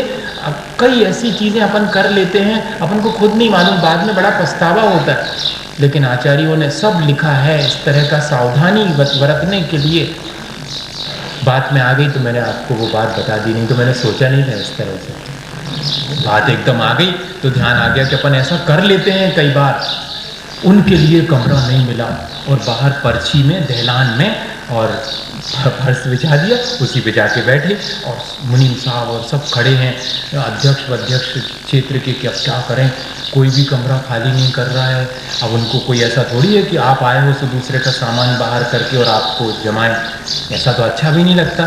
कई ऐसी चीजें अपन कर लेते हैं, अपन को खुद नहीं मालूम, बाद में बड़ा पछतावा होता है। लेकिन आचार्यों ने सब लिखा है इस तरह का सावधानी बरतने के लिए। बात में आ गई तो मैंने आपको वो बात बता दी, नहीं तो मैंने सोचा नहीं था इस तरह से। बात एकदम आ गई तो ध्यान आ गया कि अपन ऐसा कर लेते हैं कई बार। उनके लिए कमरा नहीं मिला और बाहर पर्ची में दहलान में और फर्श बिछा दिया, उसी पे जाके बैठे और मुनीम साहब और सब खड़े हैं, अध्यक्ष क्षेत्र के, कि अब क्या करें, कोई भी कमरा खाली नहीं कर रहा है। अब उनको कोई ऐसा थोड़ी है कि आप आए हो तो दूसरे का सामान बाहर करके और आपको जमाएं, ऐसा तो अच्छा भी नहीं लगता।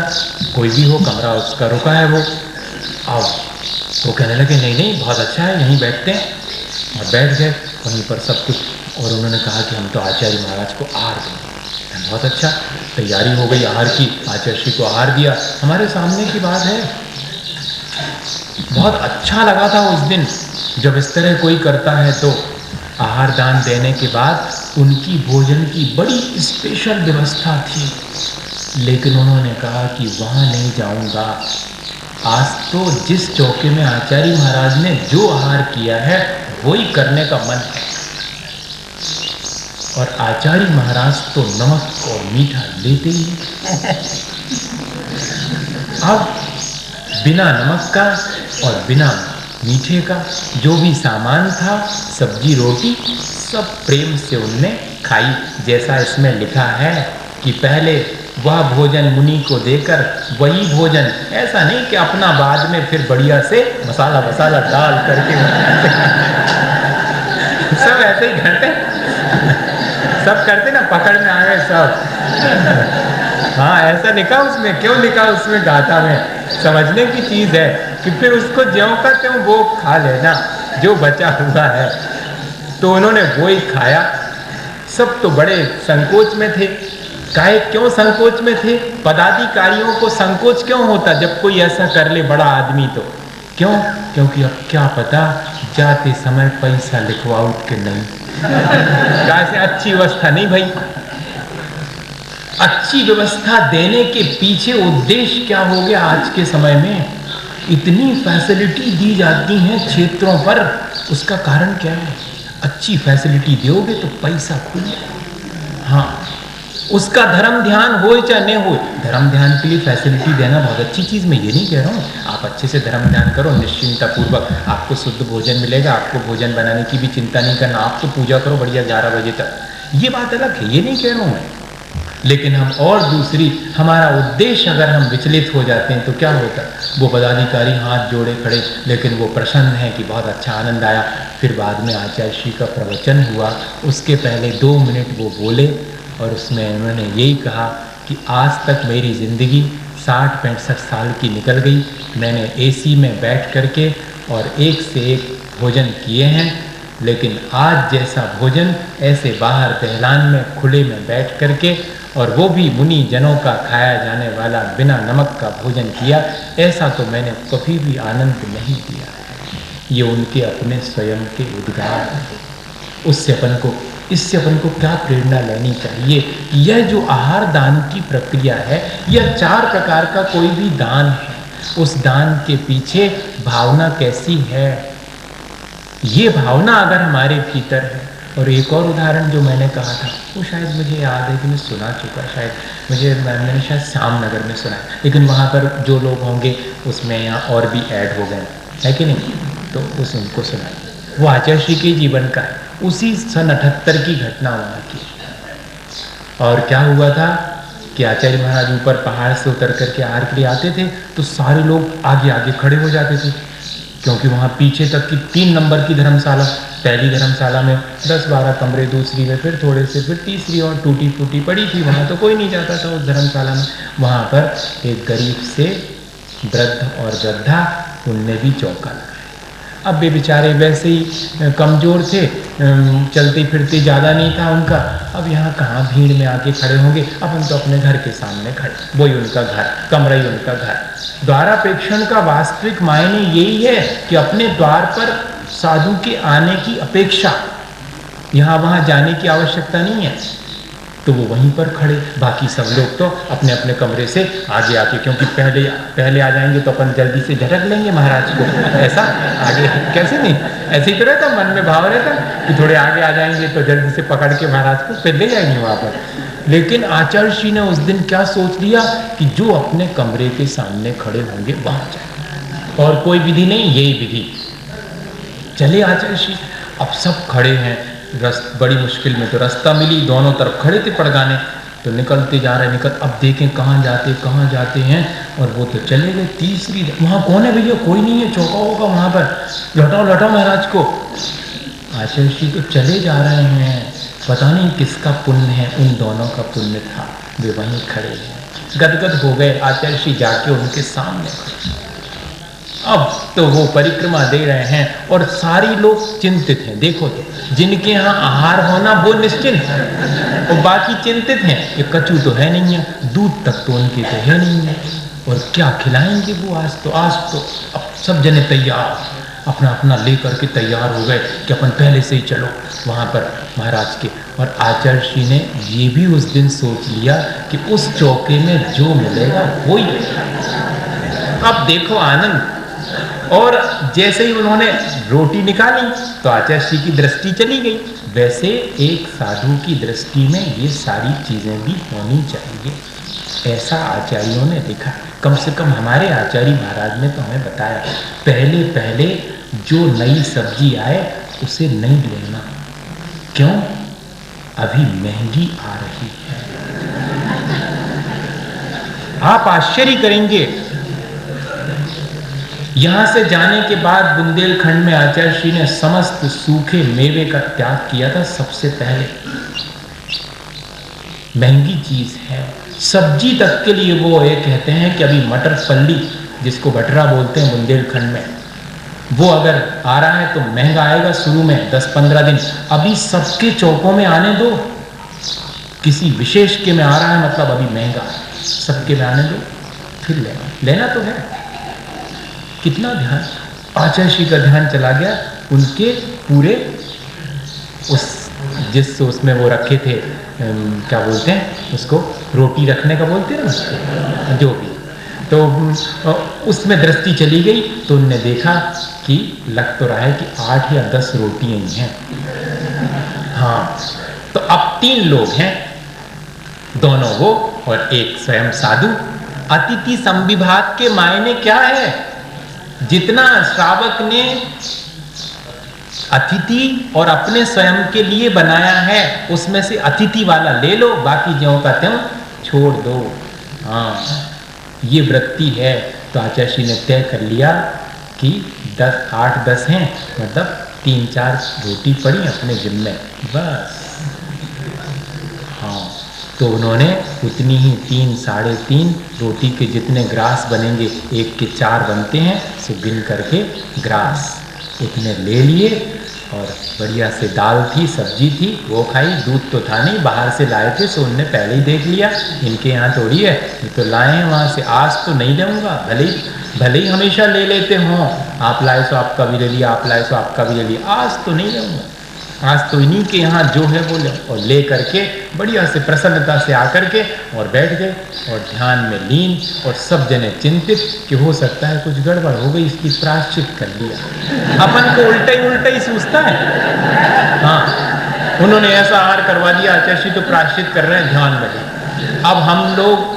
कोई भी हो, कमरा उसका रुका है वो। अब वो कहने लगे नहीं बहुत अच्छा है, यहीं बैठते हैं, और बैठ गए वहीं पर सब कुछ। और उन्होंने कहा कि हम तो आचार्य महाराज को आहार दें। बहुत अच्छा, तैयारी हो गई आहार की, आचार्य श्री को आहार दिया। हमारे सामने की बात है, बहुत अच्छा लगा था उस दिन जब इस तरह कोई करता है तो। आहार दान देने के बाद उनकी भोजन की बड़ी स्पेशल व्यवस्था थी, लेकिन उन्होंने कहा कि वहाँ नहीं जाऊँगा। आज तो जिस चौके में आचार्य महाराज ने जो आहार किया है वही करने का मन है। और आचार्य महाराज तो नमक और मीठा लेते ही। अब बिना नमक का और बिना मीठे का जो भी सामान था, सब्जी रोटी, सब प्रेम से उनने खाई। जैसा इसमें लिखा है कि पहले वह भोजन मुनि को देकर वही भोजन, ऐसा नहीं कि अपना बाद में फिर बढ़िया से मसाला डाल करके सब ऐसे ही करते, सब करते ना, पकड़ में आ गए सब। हाँ, ऐसा लिखा उसमें, क्यों लिखा उसमें गाथा में, समझने की चीज है कि फिर उसको ज्यों का त्यों वो खा लेना जो बचा हुआ है। तो उन्होंने वो ही खाया। सब तो बड़े संकोच में थे। काहे क्यों संकोच में थे? पदाधिकारियों को संकोच क्यों होता जब कोई ऐसा कर ले बड़ा आदमी? तो क्यों? क्योंकि अब क्या पता जाते समय पैसा लिखवाओ कि नहीं। कैसे अच्छी व्यवस्था नहीं भाई, अच्छी व्यवस्था देने के पीछे उद्देश्य क्या हो गया? आज के समय में इतनी फैसिलिटी दी जाती हैं क्षेत्रों पर, उसका कारण क्या है? अच्छी फैसिलिटी दोगे तो पैसा खुले। हाँ, उसका धर्म ध्यान हो चाहे नहीं हो, धर्म ध्यान के लिए फैसिलिटी देना बहुत अच्छी चीज़, मैं ये नहीं कह रहा हूँ। आप अच्छे से धर्म ध्यान करो, निश्चिंता पूर्वक, आपको शुद्ध भोजन मिलेगा, आपको भोजन बनाने की भी चिंता नहीं करना, आप तो पूजा करो बढ़िया 11 बजे तक, ये बात अलग है, ये नहीं कह रहा हूँ मैं। लेकिन हम और दूसरी, हमारा उद्देश्य अगर हम विचलित हो जाते हैं तो क्या होता? वो पदाधिकारी हाथ जोड़े खड़े, लेकिन वो प्रसन्न है कि बहुत अच्छा आनंद आया। फिर बाद में आचार्य श्री का प्रवचन हुआ, उसके पहले 2 मिनट वो बोले और उसमें उन्होंने यही कहा कि आज तक मेरी ज़िंदगी 60-65 साल की निकल गई। मैंने AC में बैठ करके और एक से एक भोजन किए हैं, लेकिन आज जैसा भोजन ऐसे बाहर दहलान में खुले में बैठ करके, और वो भी मुनि जनों का खाया जाने वाला बिना नमक का भोजन किया, ऐसा तो मैंने कभी भी आनंद नहीं दिया। ये उनके अपने स्वयं के उद्गार, उससे अपन को इससे अपन को क्या प्रेरणा लेनी चाहिए? यह जो आहार दान की प्रक्रिया है, यह 4 प्रकार का कोई भी दान है, उस दान के पीछे भावना कैसी है, ये भावना अगर हमारे भीतर है। और एक और उदाहरण जो मैंने कहा था, वो शायद मुझे याद है कि मैं सुना चुका, शायद मैंने शायद श्यामनगर में सुना, लेकिन वहाँ पर जो लोग होंगे उसमें यहाँ और भी ऐड हो गए, है कि नहीं, तो उस उनको सुना। वो आचार्य श्री के जीवन का है, उसी सन 78 की घटना वहाँ की। और क्या हुआ था कि आचार्य महाराज ऊपर पहाड़ से उतर करके आहार के लिए आते थे, तो सारे लोग आगे आगे खड़े हो जाते थे, क्योंकि वहाँ पीछे तक की 3 नंबर की धर्मशाला, पहली धर्मशाला में 10-12 कमरे, दूसरी में फिर थोड़े से, फिर तीसरी और टूटी फूटी पड़ी थी, वहाँ तो कोई नहीं जाता था उस धर्मशाला में। वहाँ पर एक गरीब से वृद्ध और वृद्धा, उनने भी चौका लगाया। अब वे बेचारे वैसे ही कमज़ोर थे, चलते फिरते ज़्यादा नहीं था उनका, अब यहाँ कहाँ भीड़ में आके खड़े होंगे, अब हम तो अपने घर के सामने खड़े, वही उनका घर, कमरा ही उनका घर। द्वारापेक्षण का वास्तविक मायने यही है कि अपने द्वार पर साधु के आने की अपेक्षा, यहाँ वहाँ जाने की आवश्यकता नहीं है, तो वो वहीं पर खड़े, बाकी सब लोग तो अपने अपने कमरे से आगे आके, क्योंकि पहले आ जाएंगे तो अपन जल्दी से झटक लेंगे महाराज को, ऐसा आगे कैसे नहीं, ऐसे ही तो रहता, मन में भाव रहता कि थोड़े आगे आ जाएंगे तो जल्दी से पकड़ के महाराज को फिर ले जाएंगे वहाँ पर। लेकिन आचार्य श्री ने उस दिन क्या सोच लिया कि जो अपने कमरे के सामने खड़े होंगे वहाँ जाए, और कोई विधि नहीं, यही विधि। चले आचार्य श्री, अब सब खड़े हैं, बड़ी मुश्किल में तो रास्ता मिली, दोनों तरफ खड़े थे पड़गाने, तो निकलते जा रहे, अब देखें कहाँ जाते हैं, और वो तो चले गए तीसरी। वहाँ कौन है भैया? कोई नहीं है, चौका होगा वहाँ पर, लौटाओ महाराज को। आचार्य श्री तो चले जा रहे हैं, पता नहीं किसका पुण्य है, उन दोनों का पुण्य था, वे वहीं खड़े हैं, गदगद हो गए। आचार्य श्री जाके उनके सामने खड़े, अब तो वो परिक्रमा दे रहे हैं और सारी लोग चिंतित हैं। देखो तो जिनके यहाँ आहार होना वो निश्चिंत है, और बाकी चिंतित हैं, ये कचू तो है नहीं है, दूध तक तो उनके तो है नहीं है, और क्या खिलाएंगे वो? आज तो अब सब जने तैयार, अपना अपना लेकर के तैयार हो गए कि अपन पहले से ही चलो वहाँ पर महाराज के। और आचार्य श्री ने ये भी उस दिन सोच लिया कि उस चौके में जो मिलेगा वो ही। अब देखो आनंद। और जैसे ही उन्होंने रोटी निकाली तो आचार्य श्री की दृष्टि चली गई। वैसे एक साधु की दृष्टि में ये सारी चीज़ें भी होनी चाहिए, ऐसा आचार्यों ने लिखा। कम से कम हमारे आचार्य महाराज ने तो हमें बताया, पहले जो नई सब्जी आए उसे नहीं लेना, क्यों? अभी महंगी आ रही है। आप आश्चर्य करेंगे, यहां से जाने के बाद बुंदेलखंड में आचार्य श्री ने समस्त सूखे मेवे का त्याग किया था। सबसे पहले महंगी चीज है, सब्जी तक के लिए वो ये कहते हैं कि अभी मटर पल्ली, जिसको भटरा बोलते हैं बुंदेलखंड में, वो अगर आ रहा है तो महंगा आएगा शुरू में 10-15 दिन, अभी सबके चौकों में आने दो। किसी विशेष के में आ रहा है मतलब अभी महंगा, सबके में आने दो, फिर लेना तो है। कितना ध्यान आचार्य श्री का ध्यान चला गया उनके पूरे उसमें वो रखे थे, क्या बोलते हैं उसको, रोटी रखने का बोलते हैं ना, जो भी, तो उसमें दृष्टि चली गई तो उनने देखा कि लग तो रहा है कि 8 या 10 रोटियां ही हैं। हाँ, तो अब 3 लोग हैं, दोनों वो और एक स्वयं साधु। अतिथि संविभाग के मायने क्या है? जितना श्रावक ने अतिथि और अपने स्वयं के लिए बनाया है उसमें से अतिथि वाला ले लो, बाकी ज्यों का त्यों छोड़ दो। हाँ, ये वृत्ति है। तो आचार्य श्री ने तय कर लिया कि 8-10 हैं, मतलब 3-4 रोटी पड़ी अपने जिम्मे, बस। हाँ, तो उन्होंने उतनी ही 3-3.5 रोटी के जितने ग्रास बनेंगे, एक के 4 बनते हैं, सो गिन करके ग्रास उतने ले लिए। और बढ़िया से दाल थी, सब्जी थी, वो खाई। दूध तो था नहीं, बाहर से लाए थे, सो उनने पहले ही देख लिया इनके यहाँ थोड़ी है, ये तो लाए हैं वहाँ से, आज तो नहीं लूँगा। भले ही हमेशा ले लेते हों, आप लाए सो आपका भी ले लिया, आप लाए सो आपका भी ले लिया, आज तो नहीं लूँगा। आज तो इन्हीं के यहाँ जो है वो ले, और ले करके बढ़िया से प्रसन्नता से आकर के और बैठ गए और ध्यान में लीन, और सब जने चिंतित कि हो सकता है कुछ गड़बड़ हो गई, इसकी प्रायश्चित कर लिया। अपन को उल्टा ही सूझता है। हाँ, उन्होंने ऐसा आहार करवा दिया, आचार्य तो प्रायश्चित कर रहे हैं, ध्यान में। अब हम लोग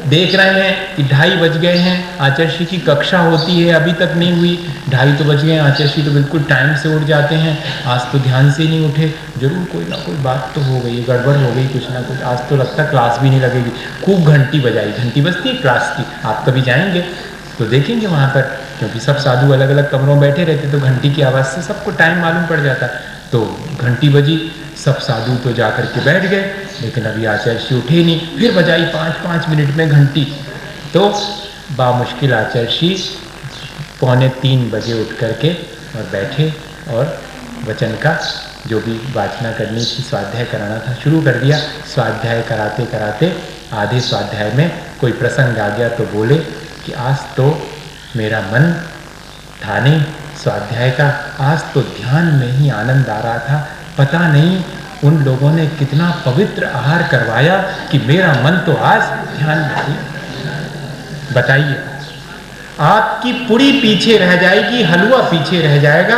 देख रहे हैं कि 2:30 बज गए हैं, आचार्य की कक्षा होती है अभी तक नहीं हुई, 2:30 तो बज गए हैं, आचार्य तो बिल्कुल टाइम से उठ जाते हैं, आज तो ध्यान से नहीं उठे, जरूर कोई ना कोई बात तो हो गई, गड़बड़ हो गई कुछ ना कुछ, आज तो लगता क्लास भी नहीं लगेगी। खूब घंटी बजाई, घंटी बजती है क्लास की, आप कभी जाएंगे तो देखेंगे वहाँ पर, क्योंकि सब साधु अलग अलग कमरों में बैठे रहते तो घंटी की आवाज़ से सबको टाइम मालूम पड़ जाता। तो घंटी बजी, सब साधु तो जा कर के बैठ गए, लेकिन अभी आचार्य उठे नहीं, फिर बजाई 5-5 मिनट में घंटी, तो बामुश्किल आचार्य 2:45 बजे उठ करके और बैठे और वचन का जो भी वाचना करनी थी, स्वाध्याय कराना था, शुरू कर दिया। स्वाध्याय कराते कराते आधे स्वाध्याय में कोई प्रसंग आ गया तो बोले कि आज तो मेरा मन था नहीं स्वाध्याय का, आज तो ध्यान में ही आनंद आ रहा था, पता नहीं उन लोगों ने कितना पवित्र आहार करवाया कि मेरा मन तो आज ध्यान में ही। बताइए, आपकी पूरी पीछे रह जाएगी, हलवा पीछे रह जाएगा,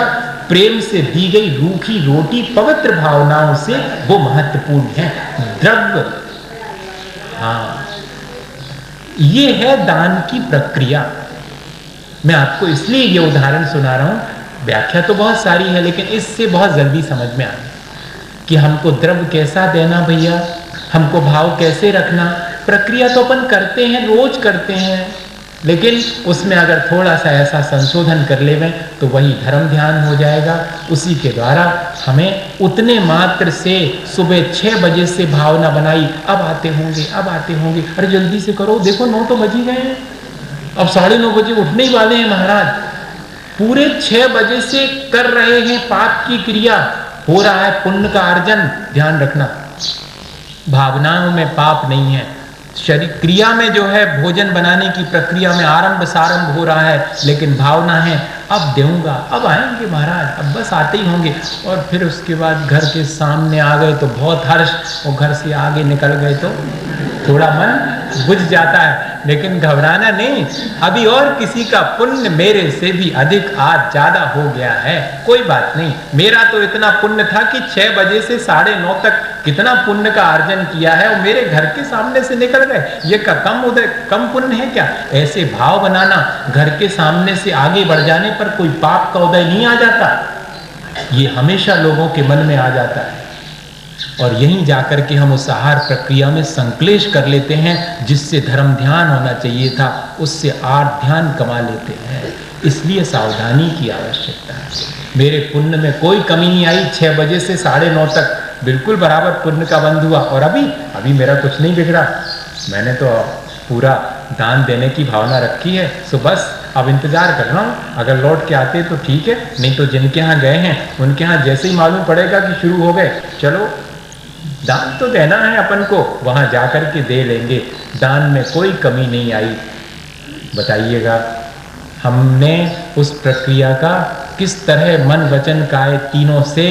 प्रेम से दी गई रूखी रोटी पवित्र भावनाओं से वो महत्वपूर्ण है। द्रव्य, हाँ, ये है दान की प्रक्रिया। मैं आपको इसलिए ये उदाहरण सुना रहा हूं, व्याख्या तो बहुत सारी है लेकिन इससे बहुत जल्दी समझ में आ गया कि हमको द्रव्य कैसा देना भैया, हमको भाव कैसे रखना। प्रक्रिया तो अपन करते हैं, रोज करते हैं, लेकिन उसमें अगर थोड़ा सा ऐसा संशोधन कर लेवें तो वही धर्म ध्यान हो जाएगा। उसी के द्वारा हमें उतने मात्र से सुबह 6 बजे से भावना बनाई, अब आते होंगे, अब आते होंगे, अरे जल्दी से करो, देखो 9 तो बज ही गए हैं, अब 9:30 बजे उठने ही वाले हैं महाराज। पूरे 6 बजे से कर रहे हैं पाप की क्रिया, हो रहा है पुण्य का अर्जन। ध्यान रखना, भावनाओं में पाप नहीं है, शरीर क्रिया में जो है भोजन बनाने की प्रक्रिया में आरंभ सारंभ हो रहा है, लेकिन भावना है अब देऊंगा, अब आएंगे महाराज, अब बस आते ही होंगे। और फिर उसके बाद घर के सामने आ गए तो बहुत हर्ष, और घर से आगे निकल गए तो थोड़ा मन बुझ जाता है, लेकिन घबराना नहीं, अभी और किसी का पुण्य मेरे से भी अधिक आज ज्यादा हो गया है, कोई बात नहीं। मेरा तो इतना पुण्य था कि 6 बजे से 9:30 तक कितना पुण्य का अर्जन किया है, और मेरे घर के सामने से निकल गए, ये कम पुण्य है क्या? ऐसे भाव बनाना, घर के सामने से आगे बढ़ जाने पर कोई पाप का उदय नहीं आ जाता, ये हमेशा लोगों के मन में आ जाता है। और यहीं जाकर के हम उस आहार प्रक्रिया में संक्लेश कर लेते हैं, जिससे धर्म ध्यान होना चाहिए था उससे आर्थ ध्यान कमा लेते हैं। इसलिए सावधानी की आवश्यकता है। मेरे पुण्य में कोई कमी नहीं आई, 6 बजे से 9:30 तक बिल्कुल बराबर पुण्य का बंद हुआ, और अभी मेरा कुछ नहीं बिगड़ा, मैंने तो पूरा दान देने की भावना रखी है, सो बस अब इंतजार कर रहा हूँ, अगर लौट के आते तो ठीक है, नहीं तो जिनके यहाँ गए हैं उनके यहाँ जैसे ही मालूम पड़ेगा कि शुरू हो गए, चलो दान तो देना है अपन को, वहां जाकर के दे लेंगे, दान में कोई कमी नहीं आई। बताइएगा, हमने उस प्रक्रिया का किस तरह मन वचन काया तीनों से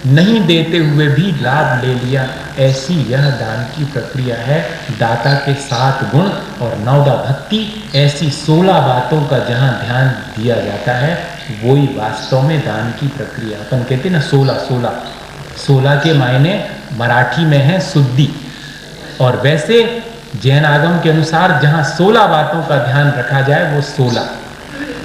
नहीं देते हुए भी लाभ ले लिया। ऐसी यह दान की प्रक्रिया है। दाता के 7 गुण और 9 भक्ति, ऐसी 16 बातों का जहाँ ध्यान दिया जाता है, वही वास्तव में दान की प्रक्रिया। अपन कहते ना 16 के मायने मराठी में है शुद्धि, और वैसे जैन आगम के अनुसार जहाँ 16 बातों का ध्यान रखा जाए वो 16।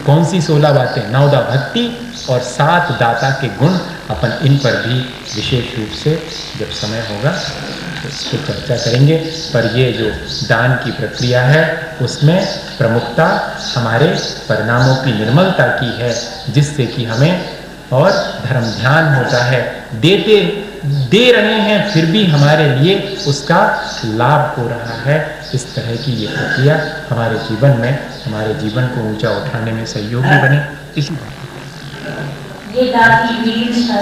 कौन सी 16 बातें? 9 भक्ति और 7 दाता के गुण। अपन इन पर भी विशेष रूप से जब समय होगा तो इसको चर्चा करेंगे। पर ये जो दान की प्रक्रिया है उसमें प्रमुखता हमारे परिणामों की निर्मलता की है, जिससे कि हमें और धर्म ध्यान होता है। दे रहे हैं फिर भी हमारे लिए उसका लाभ हो रहा है। इस तरह की ये प्रक्रिया हमारे जीवन में, हमारे जीवन को ऊंचा उठाने में सहयोगी बने। इसी